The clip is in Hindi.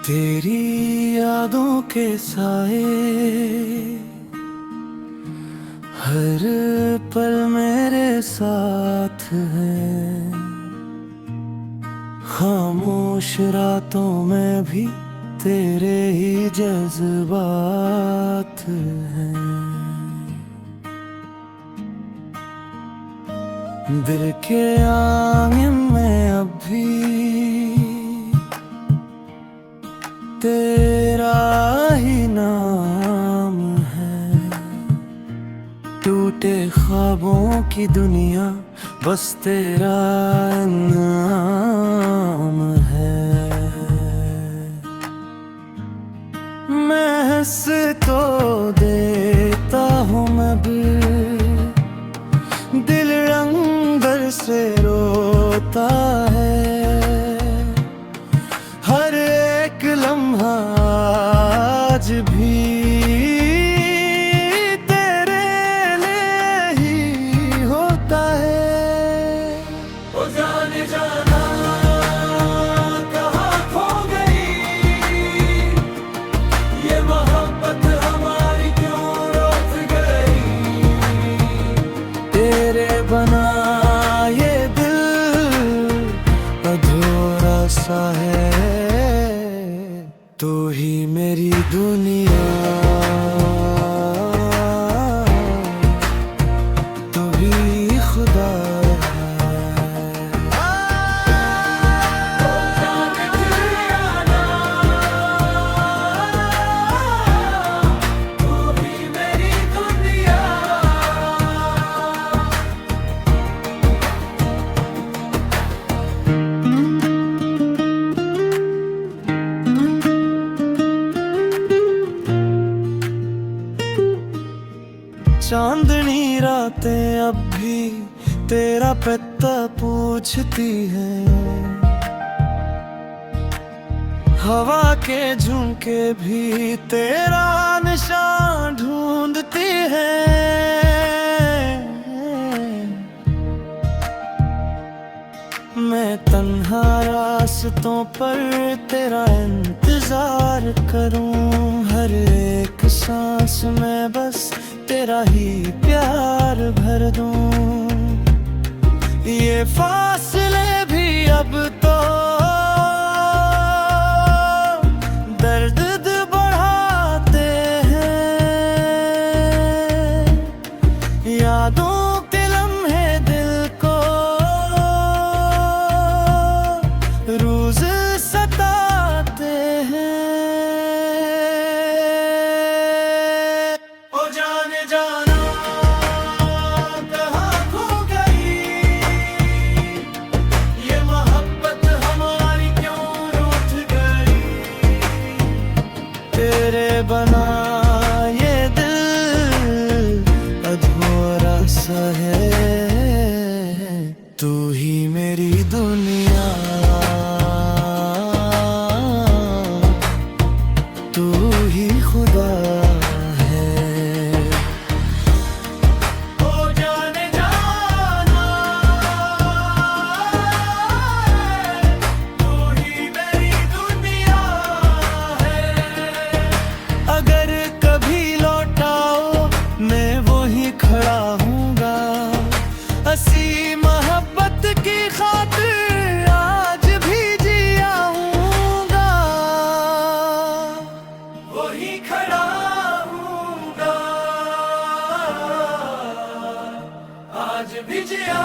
तेरी यादों के साए हर पल मेरे साथ हैं। खामोश रातों में भी तेरे ही जज्बात हैं। दिल के आंगन में अब भी तेरा ही नाम है। टूटे ख्वाबों की दुनिया बस तेरा नाम है। मैं हंस तो देता हूँ मैं भी, दिल रंग से रोता है। हर एक लम्हा आज भी तेरे लिए ही होता है। ओ जाने जाना कहाँ खो गई, ये मोहब्बत हमारी क्यों रुक गई। तेरे बना ये दिल अधूरा सा है। तू ही मेरी दुनिया, तू ही खुदा चांदनी रातें अब भी तेरा पता पूछती है। हवा के झुमके भी तेरा निशान ढूंढती है। मैं तन्हा रास्तों पर तेरा इंतजार करूं। हर एक सांस में बस तेरा ही प्यार भर दूं। ये फासले भी अब तो दर्द बढ़ाते हैं। यादों के लम्हे दिल को रोज सताते हैं। तेरे बना ये दिल अधूरा सा है। तू ही मेरी दुनिया, तू ही खुदा है। ओ जाने जाना तू ही मेरी दुनिया है। अगर कभी लौटाओ मैं वहीं खड़ा हूँगा। हंसी मोहब्बत की खातिर आज भी जिया हूँगा। वहीं खड़ा हूँगा आज भी जिया